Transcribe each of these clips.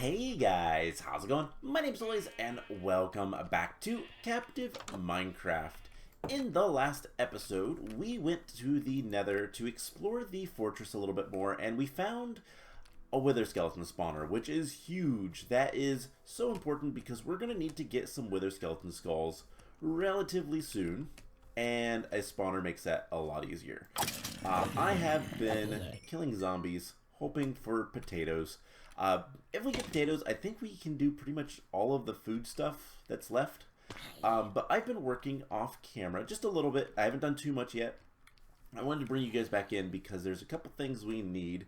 Hey guys, how's it going? My name's Lois and welcome back to Captive Minecraft. In the last episode, we went to the Nether to explore the fortress a little bit more, and we found a wither skeleton spawner, which is huge. That is so important because we're going to need to get some wither skeleton skulls relatively soon, and a spawner makes that a lot easier. I have been killing zombies, hoping for potatoes. If we get potatoes, I think we can do pretty much all of the food stuff that's left. But I've been working off camera just a little bit. I haven't done too much yet. I wanted to bring you guys back in because there's a couple things we need.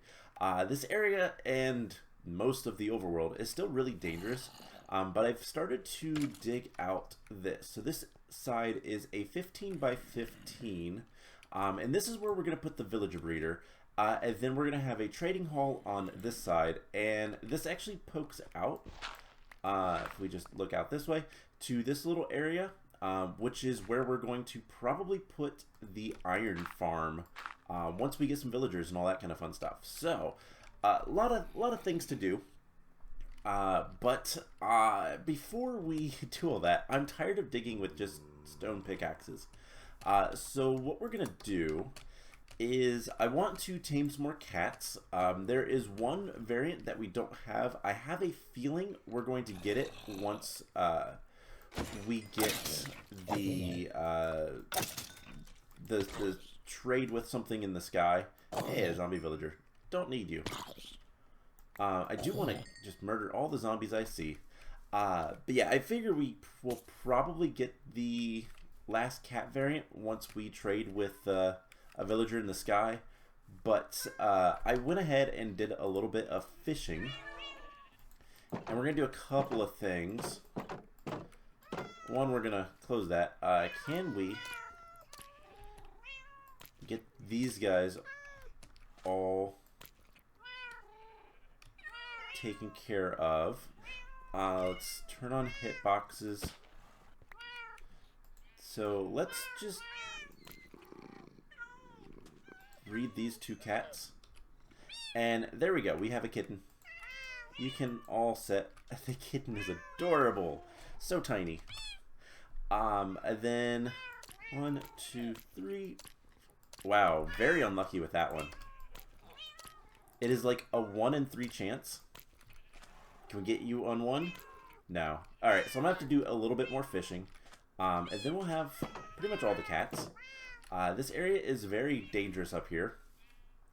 This area and most of the overworld is still really dangerous. But I've started to dig out this. So this side is a 15 by 15. And this is where we're going to put the villager breeder. And then we're going to have a trading hall on this side. And this actually pokes out, if we just look out this way, to this little area, which is where we're going to probably put the iron farm once we get some villagers and all that kind of fun stuff. So, a lot of things to do. But before we do all that, I'm tired of digging with just stone pickaxes. So what we're going to do is I want to tame some more cats. There is one variant that we don't have. I have a feeling we're going to get it once we get the trade with something in the sky. Hey, a zombie villager. Don't need you. I do want to just murder all the zombies I see. But yeah, I figure we will probably get the last cat variant once we trade with a villager in the sky. But I went ahead and did a little bit of fishing. And we're going to do a couple of things. One, we're going to close that. Can we get these guys all taken care of? Let's turn on hitboxes. So let's just breed these two cats. And there we go. We have a kitten. You can all set. The kitten is adorable. So tiny. And then 1, 2, 3. Wow, very unlucky with that one. It is like a 1 in 3 chance. Can we get you on one? No. Alright, so I'm going to have to do a little bit more fishing. And then we'll have pretty much all the cats. This area is very dangerous up here.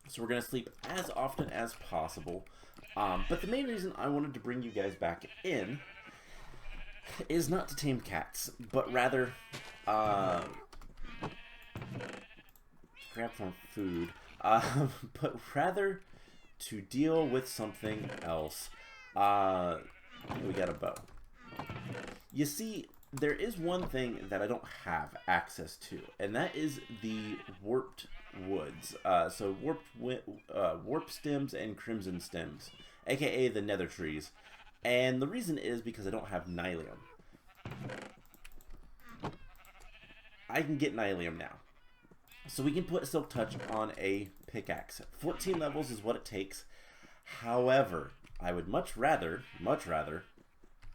So we're going to sleep as often as possible. But the main reason I wanted to bring you guys back in is not to tame cats, but rather grab some food. But rather to deal with something else. We got a bow. You see, there is one thing that I don't have access to, and that is the warped woods. So warp stems and crimson stems, aka the nether trees. And the reason is because I don't have nylium. I can get nylium now. So we can put silk touch on a pickaxe. 14 levels is what it takes. However, I would much rather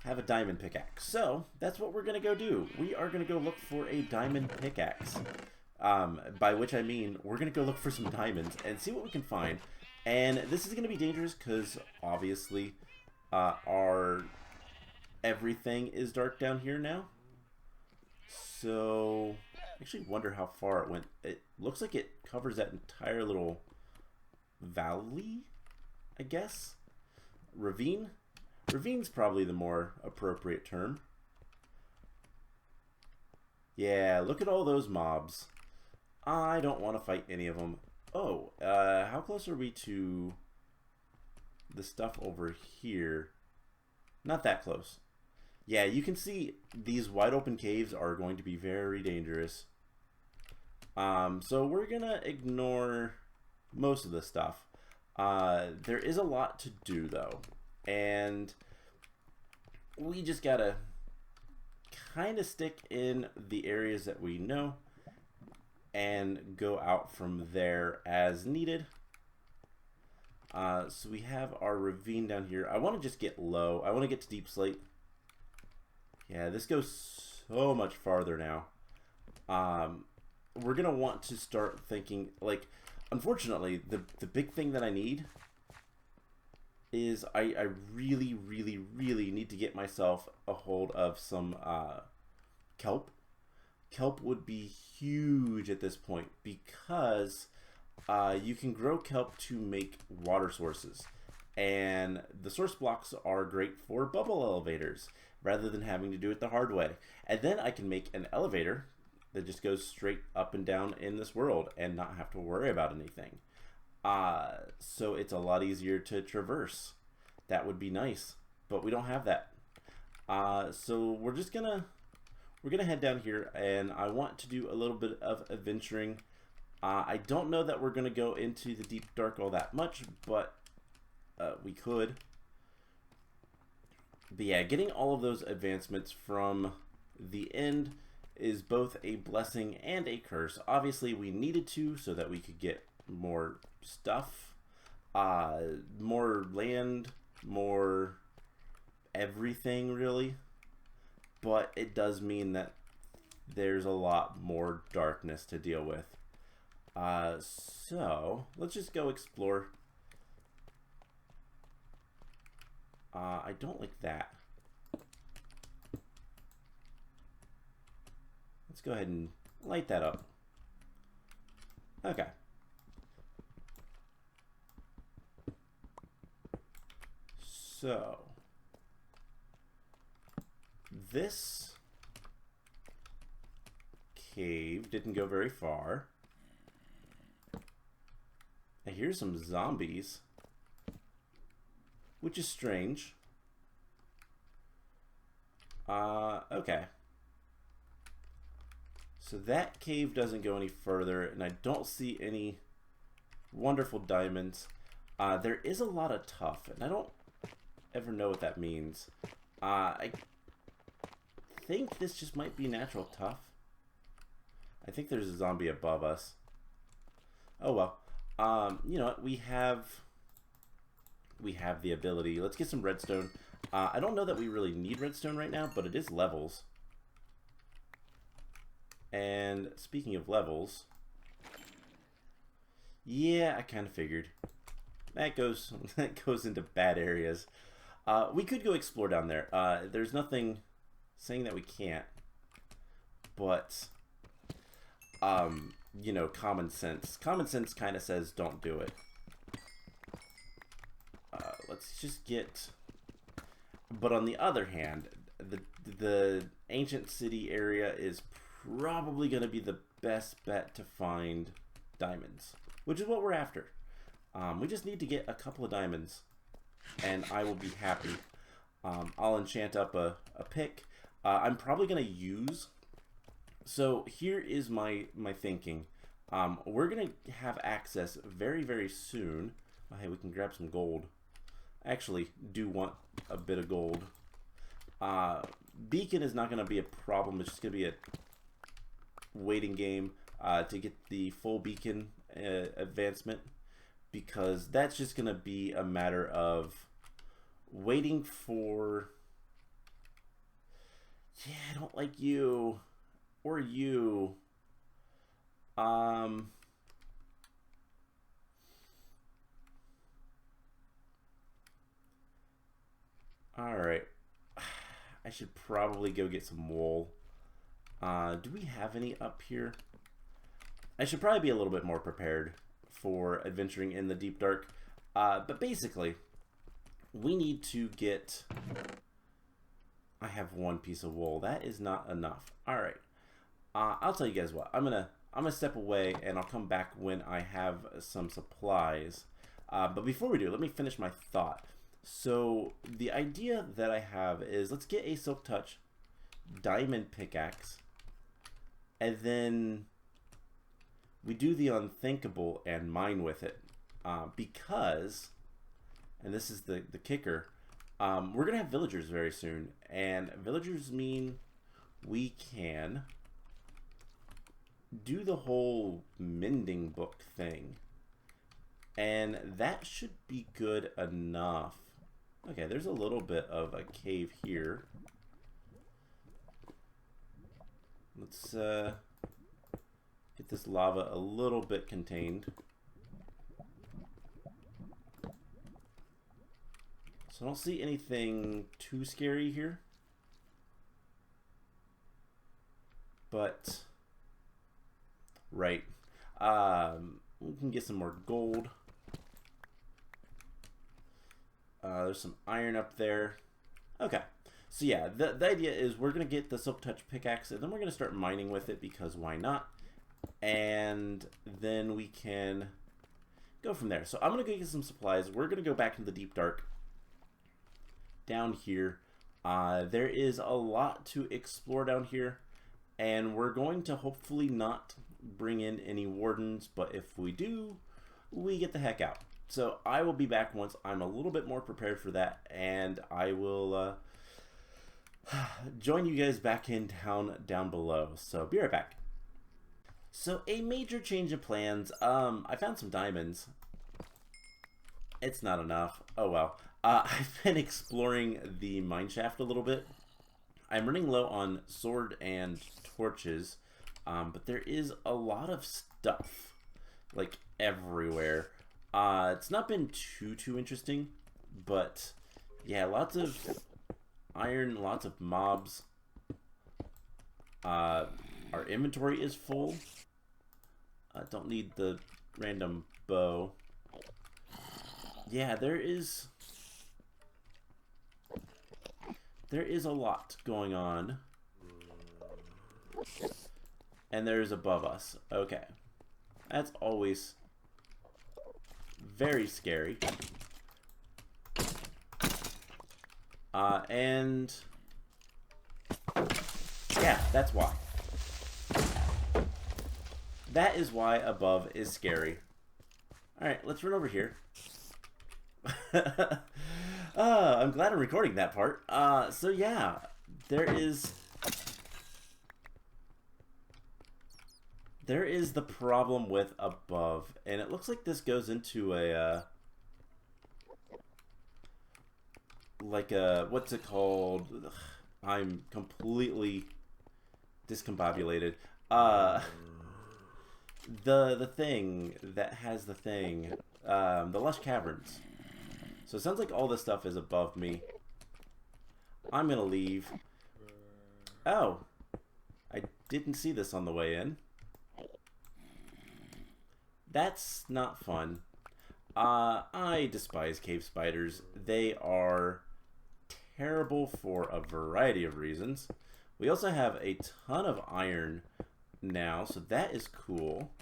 have a diamond pickaxe. So that's what we're going to go do. We are going to go look for a diamond pickaxe. By which I mean we're going to go look for some diamonds and see what we can find. And this is going to be dangerous because obviously our everything is dark down here now. So I actually wonder how far it went. It looks like it covers that entire little valley, I guess. Ravine? Ravine's probably the more appropriate term. Yeah, look at all those mobs. I don't want to fight any of them. Oh, how close are we to the stuff over here? Not that close. Yeah, you can see these wide open caves are going to be very dangerous. So we're gonna ignore most of the stuff. There is a lot to do though, and we just gotta kind of stick in the areas that we know and go out from there as needed. So we have our ravine down here. I want to just get low. I want to get to deep slate. Yeah, this goes so much farther now. We're going to want to start thinking, like, unfortunately, the big thing that I need is I really, really, really need to get myself a hold of some kelp. Kelp would be huge at this point because you can grow kelp to make water sources. And the source blocks are great for bubble elevators rather than having to do it the hard way. And then I can make an elevator that just goes straight up and down in this world and not have to worry about anything. So it's a lot easier to traverse. That would be nice, but we don't have that. So we're gonna head down here, and I want to do a little bit of adventuring. I don't know that we're gonna go into the deep dark all that much, but we could. But yeah, getting all of those advancements from the end is both a blessing and a curse. Obviously, we needed to so that we could get more stuff, more land, more everything, really. But it does mean that there's a lot more darkness to deal with. So let's just go explore. I don't like that. Let's go ahead and light that up. Okay. So this cave didn't go very far. I hear some zombies, which is strange. Okay. So that cave doesn't go any further, and I don't see any wonderful diamonds. There is a lot of tough, and I don't ever know what that means. I think this just might be natural tough. I think there's a zombie above us. Oh well. You know what? We have the ability. Let's get some redstone. I don't know that we really need redstone right now, but it is levels. And speaking of levels, yeah, I kind of figured that goes into bad areas. We could go explore down there. There's nothing saying that we can't, but you know, common sense kind of says don't do it. Let's just get. But on the other hand, the ancient city area is probably going to be the best bet to find diamonds, which is what we're after. We just need to get a couple of diamonds, and I will be happy. I'll enchant up a pick. I'm probably going to use. So here is my thinking. We're going to have access very, very soon. Oh, hey, we can grab some gold. I actually do want a bit of gold. Beacon is not going to be a problem. It's just going to be a waiting game to get the full beacon advancement, because that's just going to be a matter of waiting for. Yeah, I don't like you or you. Alright. I should probably go get some wool. Do we have any up here? I should probably be a little bit more prepared for adventuring in the deep dark. But basically, we need to get. I have one piece of wool. That is not enough. Alright. I'll tell you guys what. I'm gonna step away, and I'll come back when I have some supplies. But before we do, let me finish my thought. So the idea that I have is, let's get a silk touch diamond pickaxe, and then we do the unthinkable and mine with it, because, and this is the kicker, we're gonna have villagers very soon, and villagers mean we can do the whole mending book thing. And that should be good enough. Okay, there's a little bit of a cave here. Let's get this lava a little bit contained. So I don't see anything too scary here. But, right. We can get some more gold. There's some iron up there. Okay. So yeah, the idea is we're going to get the Silk Touch pickaxe, and then we're going to start mining with it, because why not? And then we can go from there. So I'm going to go get some supplies. We're going to go back into the deep dark down here. There is a lot to explore down here, and we're going to hopefully not bring in any wardens, but if we do, we get the heck out. So I will be back once I'm a little bit more prepared for that, and I will join you guys back in town down below. So be right back. So a major change of plans. I found some diamonds. It's not enough. Oh well. I've been exploring the mineshaft a little bit. I'm running low on sword and torches, but there is a lot of stuff, like, everywhere. It's not been too interesting, but yeah, lots of iron, lots of mobs. Our inventory is full. Don't need the random bow. Yeah, there is a lot going on. And there's above us. Okay. That's always very scary. And yeah, that's why. That is why above is scary. Alright, let's run over here. I'm glad I'm recording that part. So yeah, there is the problem with above, and it looks like this goes into a like a, what's it called? Ugh, I'm completely discombobulated. The thing that has the thing, the lush caverns. So it sounds like all this stuff is above me. I'm gonna leave. Oh, I didn't see this on the way in. That's not fun. I despise cave spiders. They are terrible for a variety of reasons. We also have a ton of iron now, so that is cool.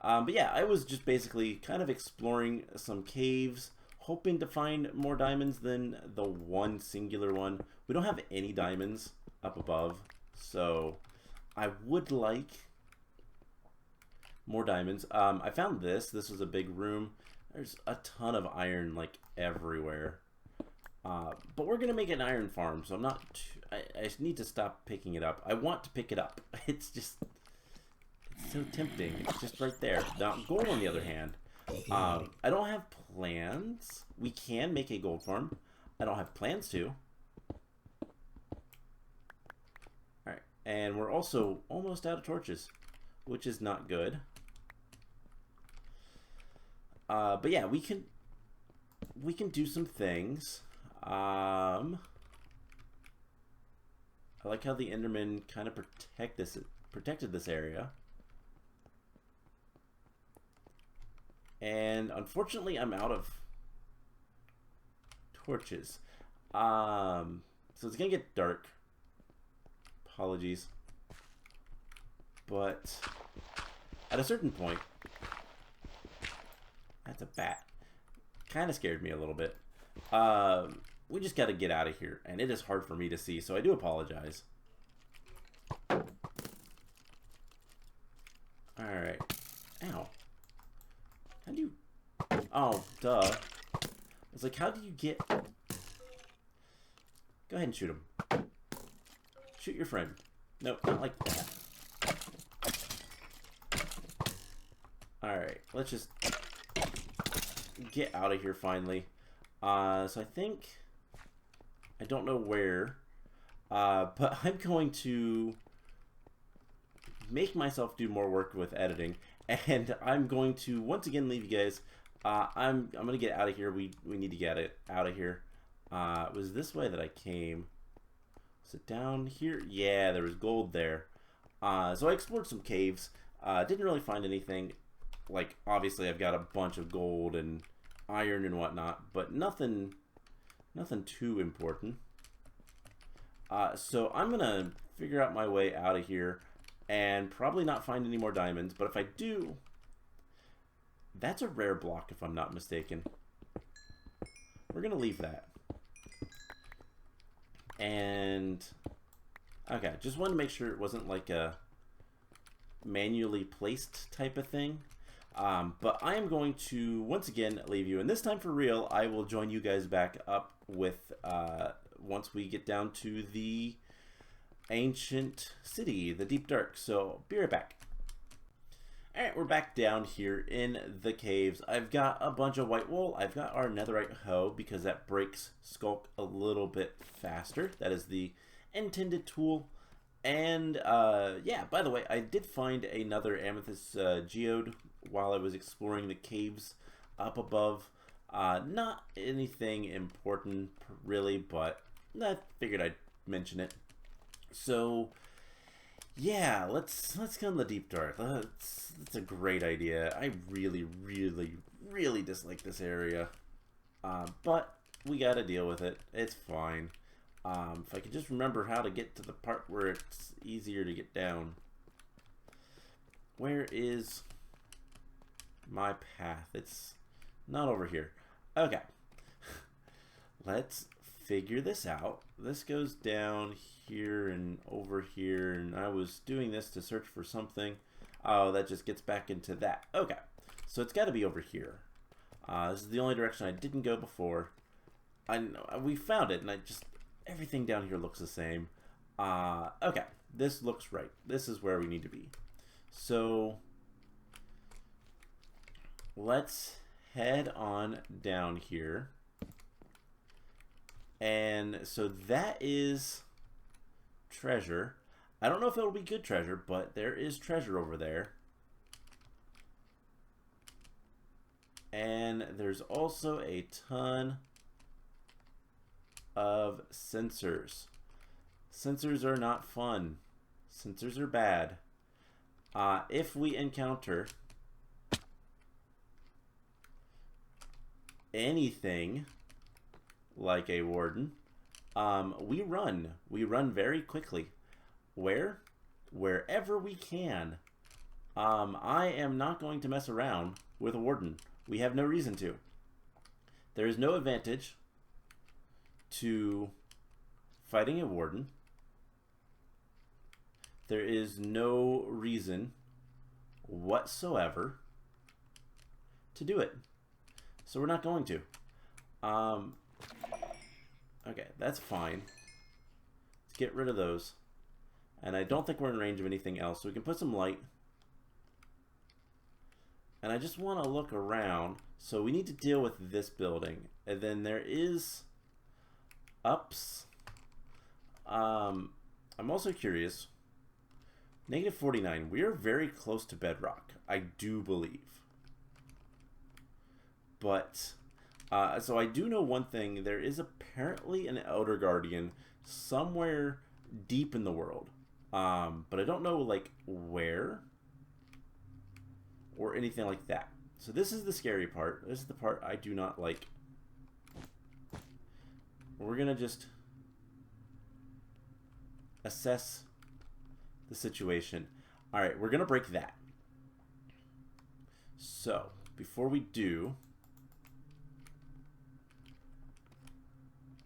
But yeah, I was just basically kind of exploring some caves, hoping to find more diamonds than the one singular one. We don't have any diamonds up above, so I would like more diamonds. I found this. This was a big room. There's a ton of iron, like, everywhere. But we're gonna make an iron farm, so I'm not I just need to stop picking it up. I want to pick it up. It's just, it's so tempting. It's just right there. Now, gold, on the other hand, I don't have plans. We can make a gold farm. I don't have plans to. Alright, and we're also almost out of torches, which is not good. But yeah, we can do some things. I like how the Enderman kind of protected this area. And unfortunately, I'm out of torches. So it's gonna get dark. Apologies. But at a certain point, that's a bat. Kind of scared me a little bit. We just got to get out of here, and it is hard for me to see, so I do apologize. Alright. Ow. How do you... Oh, duh. I was like, how do you get... Go ahead and shoot him. Shoot your friend. No, not like that. Alright, let's just get out of here finally. So I think, I don't know where, but I'm going to make myself do more work with editing, and I'm going to once again leave you guys. I'm gonna get out of here. We need to get it out of here. It was this way that I came. Was it down here? Yeah, there was gold there. So I explored some caves. Didn't really find anything. Like, obviously I've got a bunch of gold and iron and whatnot, but nothing too important. So I'm gonna figure out my way out of here and probably not find any more diamonds, but if I do, that's a rare block if I'm not mistaken. We're gonna leave that. And okay, just wanted to make sure it wasn't like a manually placed type of thing. But I am going to once again leave you, and this time for real, I will join you guys back up with once we get down to the ancient city, the deep dark. So be right back. Alright, we're back down here in the caves. I've got a bunch of white wool. I've got our netherite hoe because that breaks skulk a little bit faster. That is the intended tool. And yeah, by the way, I did find another amethyst geode while I was exploring the caves up above. Not anything important really, but I figured I'd mention it. So yeah, let's go in the deep dark. That's a great idea. I really dislike this area, but we gotta deal with it. It's fine. If I could just remember how to get to the part where it's easier to get down. Where is my path? It's not over here. Okay. Let's figure this out. This goes down here and over here, and I was doing this to search for something. Oh, that just gets back into that. Okay. So it's got to be over here. This is the only direction I didn't go before. I know we found it, and everything down here looks the same. Okay, this looks right. This is where we need to be. So let's head on down here. And so that is treasure. I don't know if it'll be good treasure, but there is treasure over there. And there's also a ton of sensors. Sensors are not fun. Sensors are bad. If we encounter anything like a warden, we run. We run very quickly. Where? Wherever we can. I am not going to mess around with a warden. We have no reason to. There is no advantage to fighting a warden. There is no reason whatsoever to do it. So we're not going to. Okay, that's fine. Let's get rid of those. And I don't think we're in range of anything else, so we can put some light. And I just want to look around. So we need to deal with this building. And then there is ups. I'm also curious. Negative 49. We are very close to bedrock, I do believe. But, so I do know one thing. There is apparently an Elder Guardian somewhere deep in the world. But I don't know, like, where or anything like that. So this is the scary part. This is the part I do not like. We're going to just assess the situation. All right, we're going to break that. So, before we do,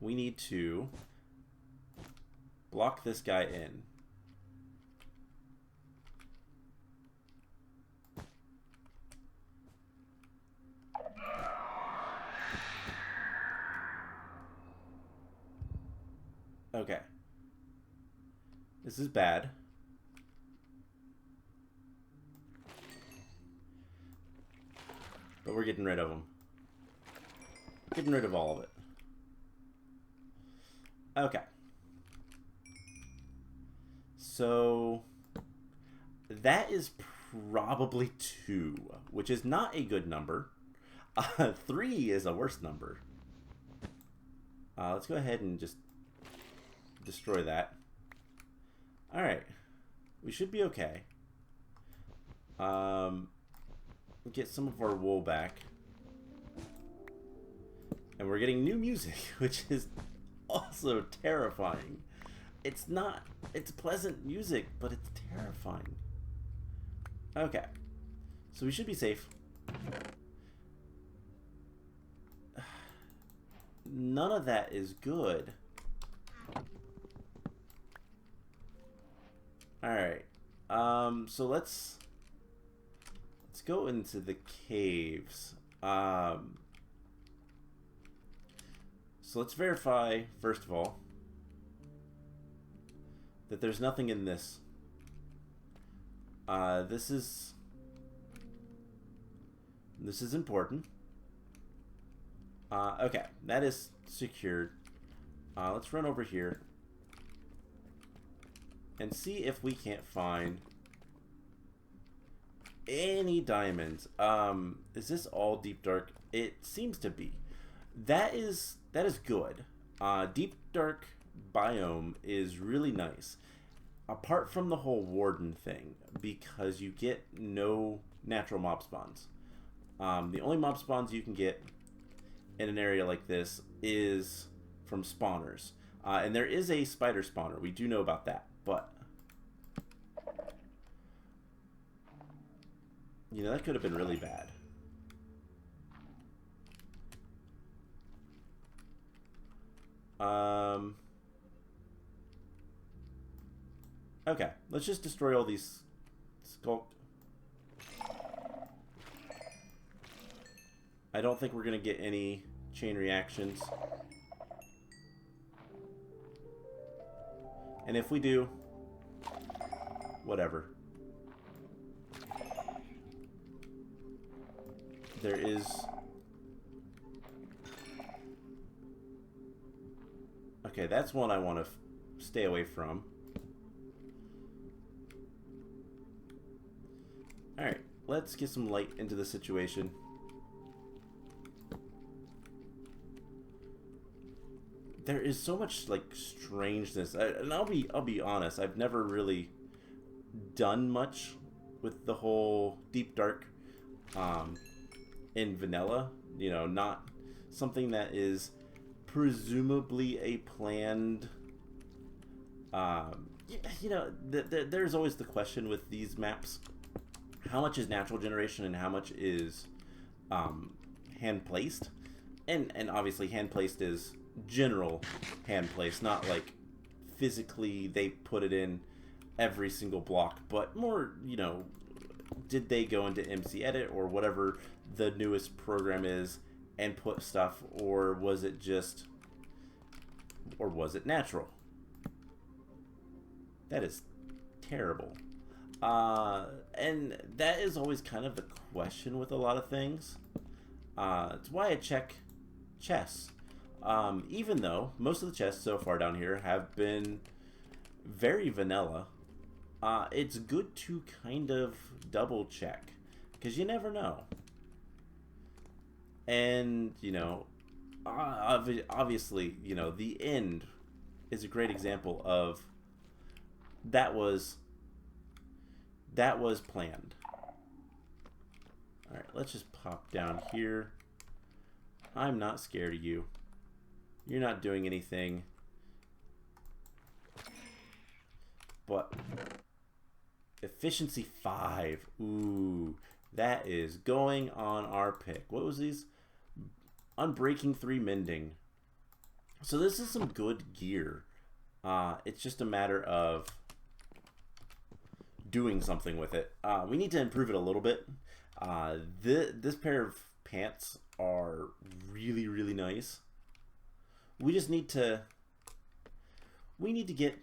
we need to block this guy in. Okay. This is bad. But we're getting rid of them. Getting rid of all of it. Okay. So that is probably 2, which is not a good number. 3 is a worse number. Let's go ahead and just destroy that. Alright. We should be okay. Get some of our wool back. And we're getting new music, which is also terrifying. It's not... It's pleasant music, but it's terrifying. Okay. So we should be safe. None of that is good. Alright. So let's go into the caves. So let's verify, first of all, that there's nothing in this. This is important. Okay, that is secured. Let's run over here and see if we can't find any diamonds. Is this all deep dark? It seems to be. That is good. Deep dark biome is really nice. Apart from the whole warden thing, because you get no natural mob spawns. The only mob spawns you can get in an area like this is from spawners. And there is a spider spawner. We do know about that. But, you know, that could have been really bad. Okay, let's just destroy all these sculpt. I don't think we're going to get any chain reactions. And if we do, whatever. There is... Okay, that's one I want to stay away from. Alright, let's get some light into the situation. There is so much, like, strangeness. And I'll be honest, I've never really done much with the whole deep dark in vanilla. You know, not something that is presumably a planned... you know, there's always the question with these maps. How much is natural generation and how much is hand-placed? And obviously hand-placed is general hand-placed, not like physically they put it in every single block, but more, you know, did they go into MC Edit or whatever the newest program is and put stuff, or was it just, or was it natural? That is terrible. And that is always kind of the question with a lot of things. It's why I check chests. Even though most of the chests so far down here have been very vanilla, it's good to kind of double check, because you never know. And, you know, obviously, you know, the end is a great example of that was planned. Alright, let's just pop down here. I'm not scared of you. You're not doing anything. But efficiency 5. Ooh, that is going on our pick. What was these? Unbreaking 3 mending. So this is some good gear. It's just a matter of doing something with it. We need to improve it a little bit. This pair of pants are really, really nice. We just need to... We need to get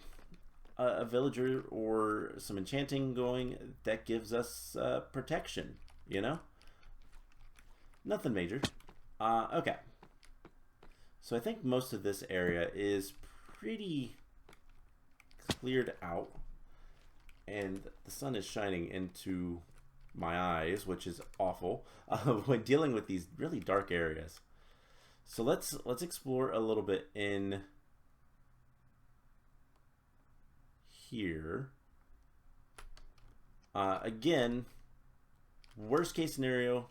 a villager or some enchanting going that gives us protection, you know? Nothing major. Okay. So I think most of this area is pretty cleared out, and the sun is shining into my eyes, which is awful when dealing with these really dark areas. So let's explore a little bit in here. Again, worst case scenario,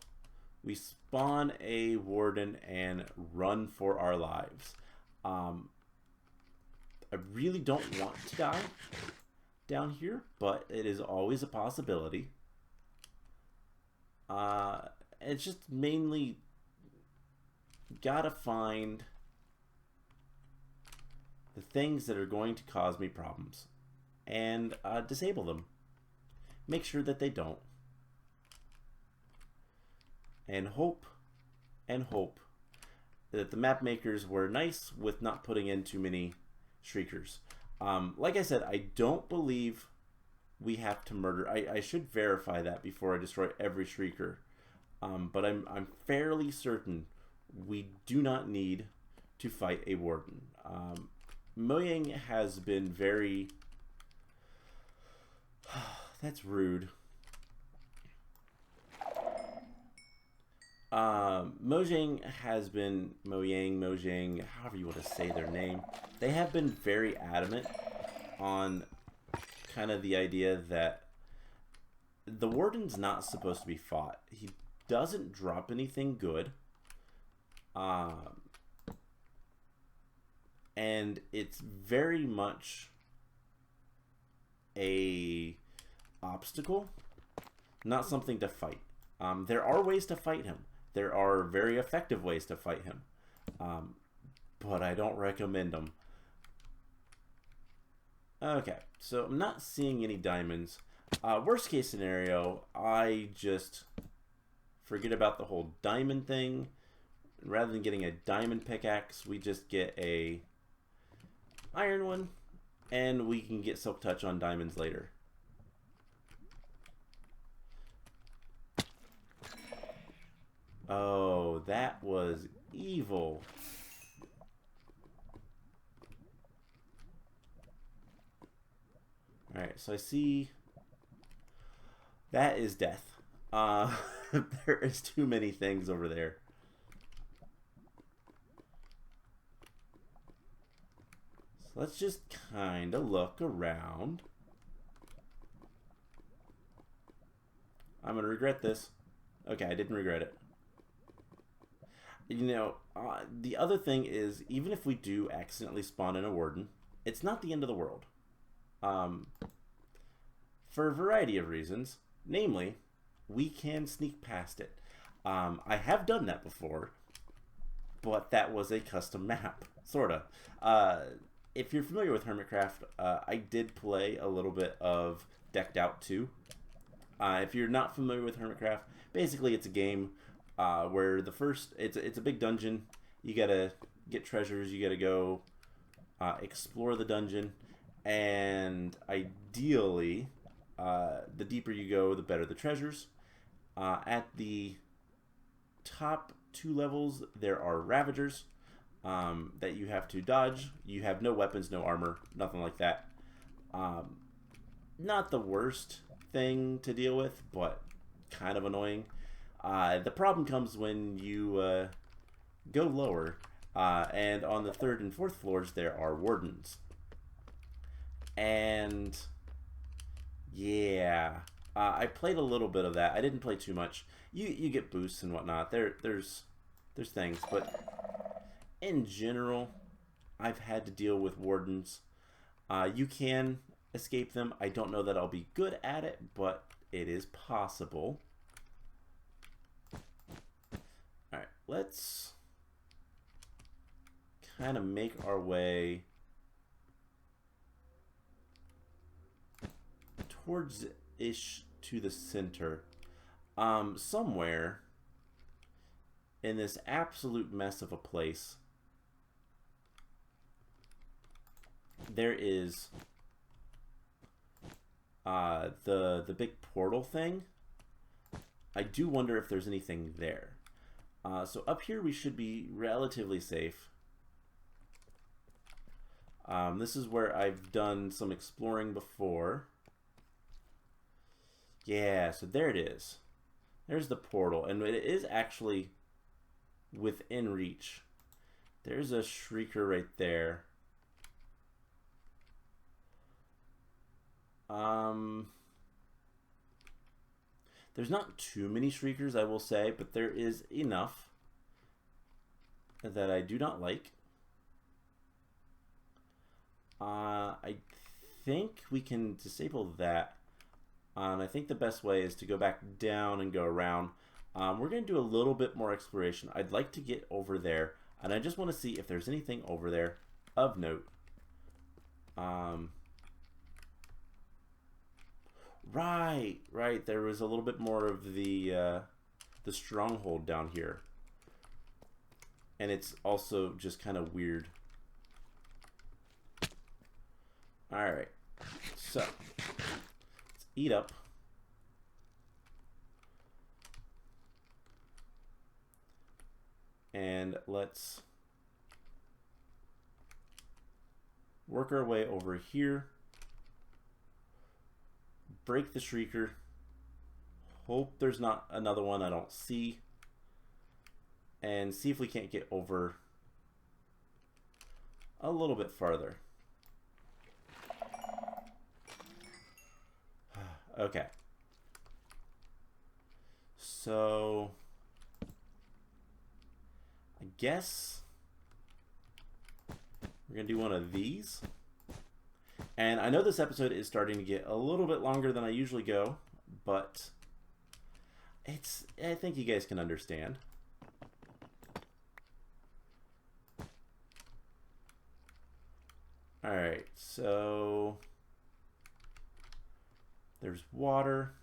we spawn a warden and run for our lives. I really don't want to die down here, but it is always a possibility. It's just mainly gotta find the things that are going to cause me problems and disable them. Make sure that they don't. And hope that the map makers were nice with not putting in too many shriekers. Like I said, I don't believe we have to murder. I should verify that before I destroy every shrieker. But I'm fairly certain we do not need to fight a warden. Mojang has been very... That's rude. Mojang has been... Mojang, however you want to say their name. They have been very adamant on kind of the idea that the warden's not supposed to be fought. He doesn't drop anything good. And it's very much a obstacle, not something to fight. There are ways to fight him. There are very effective ways to fight him. But I don't recommend them. Okay, so I'm not seeing any diamonds. Worst case scenario, I just forget about the whole diamond thing. Rather than getting a diamond pickaxe, we just get a iron one, and we can get silk touch on diamonds later. Oh, that was evil. Alright, so I see that is death. There is too many things over there. So let's just kind of look around. I'm going to regret this. Okay, I didn't regret it. You know, the other thing is, even if we do accidentally spawn in a warden, it's not the end of the world. For a variety of reasons. Namely, we can sneak past it. I have done that before, but that was a custom map, sorta. If you're familiar with Hermitcraft, I did play a little bit of Decked Out 2. If you're not familiar with Hermitcraft, basically it's a game where it's a big dungeon. You gotta get treasures, you gotta go explore the dungeon, and ideally, the deeper you go, the better the treasures. At the top 2 levels, there are Ravagers that you have to dodge. You have no weapons, no armor, nothing like that. Not the worst thing to deal with, but kind of annoying. The problem comes when you go lower, and on the 3rd and 4th floors there are wardens. And yeah, I played a little bit of that. I didn't play too much. You get boosts and whatnot. There's things, but in general, I've had to deal with wardens. You can escape them. I don't know that I'll be good at it, but it is possible. Alright, let's kind of make our way towards-ish to the center. Somewhere in this absolute mess of a place, there is the big portal thing. I do wonder if there's anything there. So up here we should be relatively safe. This is where I've done some exploring before. Yeah, so there it is. There's the portal, and it is actually within reach. There's a shrieker right there. There's not too many shriekers, I will say, but there is enough that I do not like. I think we can disable that. I think the best way is to go back down and go around. We're going to do a little bit more exploration. I'd like to get over there, and I just want to see if there's anything over there of note. Right. There was a little bit more of the stronghold down here, and it's also just kind of weird. All right, so let's eat up. And let's work our way over here. Break the shrieker. Hope there's not another one I don't see. And see if we can't get over a little bit farther. Okay. So I guess we're going to do one of these. And I know this episode is starting to get a little bit longer than I usually go, but I think you guys can understand. Alright, so there's water.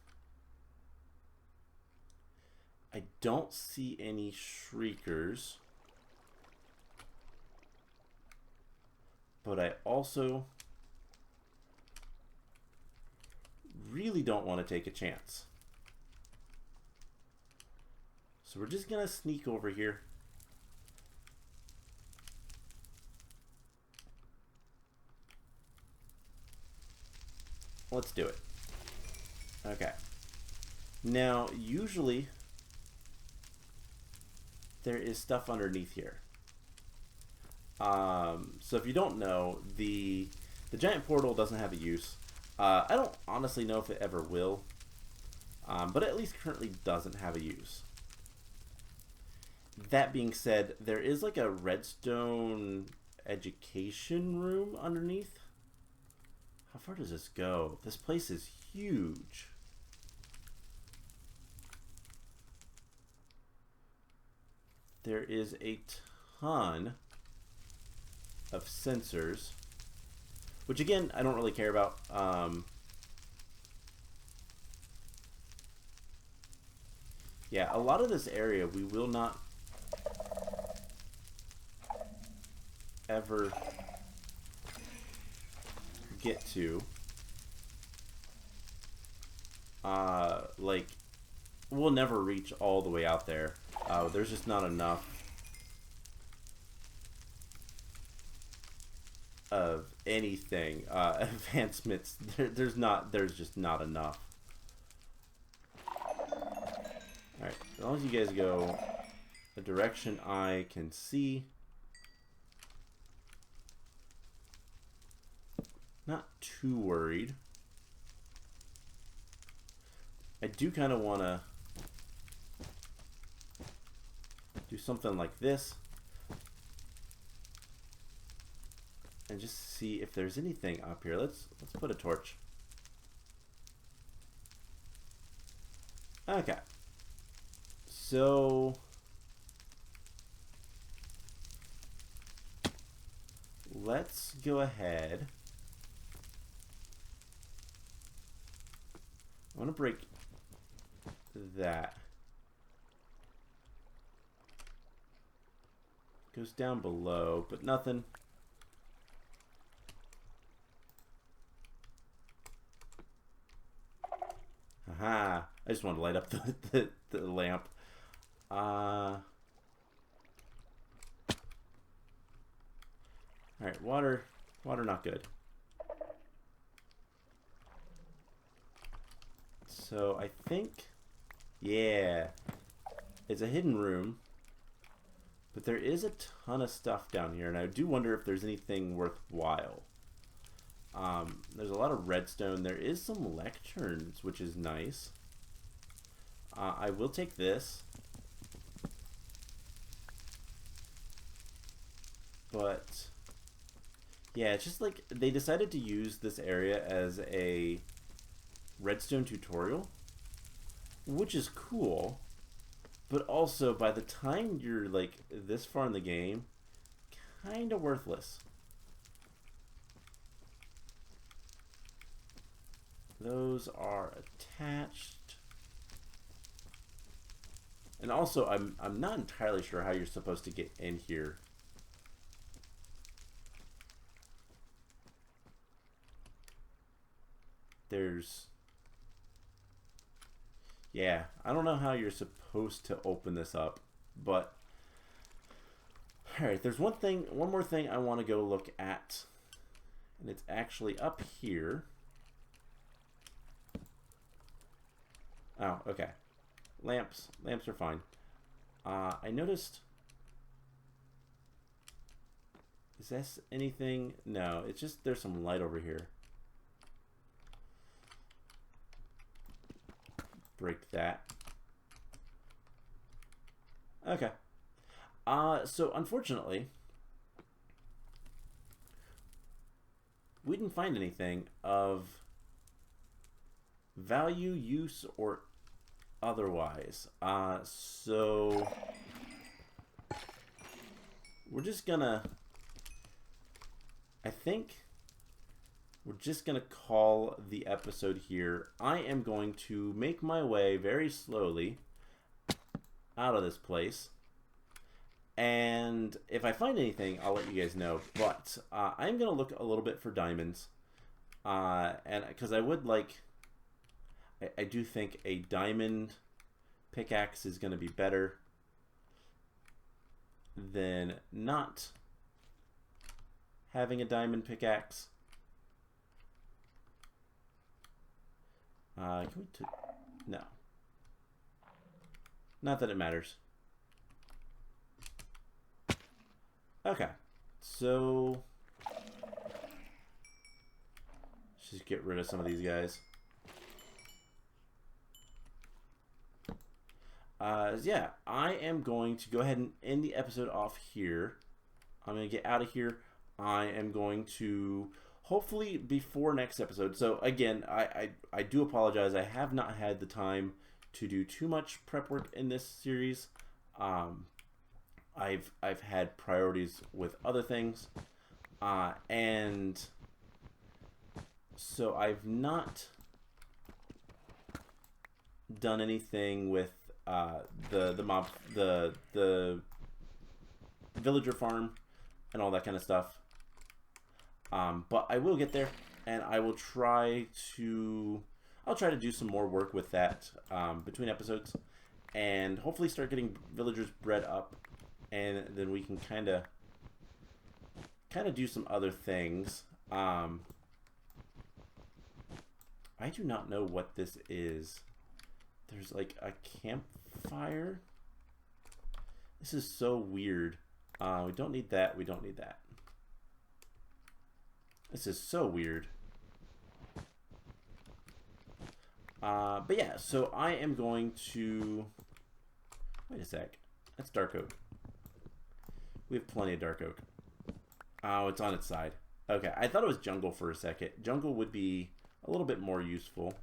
I don't see any shriekers. But I also really don't want to take a chance. So we're just going to sneak over here. Let's do it. Okay. Now, usually there is stuff underneath here. So if you don't know, the giant portal doesn't have a use. I don't honestly know if it ever will, but at least currently doesn't have a use. That being said, there is like a redstone education room underneath. How far does this go? This place is huge. There is a ton of sensors, which again, I don't really care about. Yeah, a lot of this area we will not ever get to. Like, we'll never reach all the way out there. There's just not enough of anything. Advancements, there's just not enough. Alright, as long as you guys go the direction I can see. Not too worried. I do kind of want to do something like this and just see if there's anything up here. Let's put a torch. Okay. So let's go ahead. I want to break that. Goes down below, but nothing. Aha! I just wanted to light up the lamp. Alright, water Water not good. So I think, yeah, it's a hidden room, but there is a ton of stuff down here, and I do wonder if there's anything worthwhile. There's a lot of redstone. There is some lecterns, which is nice. I will take this. But yeah, it's just like they decided to use this area as a redstone tutorial, which is cool, but also by the time you're like this far in the game, kind of worthless. Those are attached. And also I'm not entirely sure how you're supposed to get in here. Yeah, I don't know how you're supposed to open this up, but alright, there's one more thing I want to go look at, and it's actually up here. Oh, okay. Lamps are fine. I noticed, is this anything? No, it's just there's some light over here. Break that. Okay. So unfortunately, we didn't find anything of value, use, or otherwise. So we're just gonna, I think we're just gonna call the episode here. I am going to make my way very slowly out of this place, and if I find anything, I'll let you guys know. But I'm gonna look a little bit for diamonds, and because I would like, I do think a diamond pickaxe is gonna be better than not having a diamond pickaxe. Can we no. Not that it matters. Okay, so let's just get rid of some of these guys. Yeah, I am going to go ahead and end the episode off here. I'm going to get out of here. I am going to, hopefully before next episode. So again, I do apologize. I have not had the time to do too much prep work in this series. I've had priorities with other things, and so I've not done anything with the villager farm and all that kind of stuff. But I will get there, and I will I'll try to do some more work with that between episodes, and hopefully start getting villagers bred up, and then we can kind of do some other things. I do not know what this is. There's like a campfire. This is so weird. We don't need that. We don't need that. This is so weird. But yeah, so I am going to... Wait a sec. That's dark oak. We have plenty of dark oak. Oh, it's on its side. Okay, I thought it was jungle for a second. Jungle would be a little bit more useful.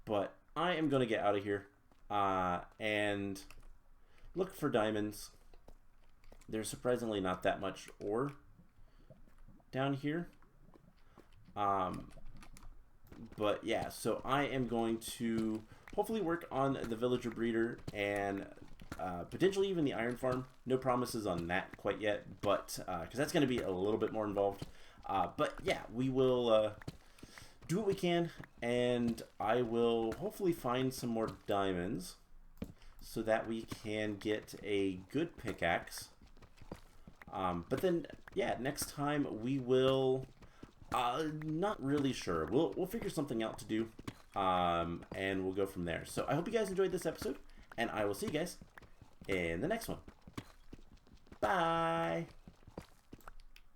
But I am going to get out of here and look for diamonds. There's surprisingly not that much ore down here. But yeah, so I am going to hopefully work on the villager breeder and potentially even the iron farm. No promises on that quite yet, but because that's going to be a little bit more involved. But yeah, we will do what we can, and I will hopefully find some more diamonds so that we can get a good pickaxe. But then, yeah, next time we will... not really sure. We'll figure something out to do, and we'll go from there. So I hope you guys enjoyed this episode, and I will see you guys in the next one. Bye!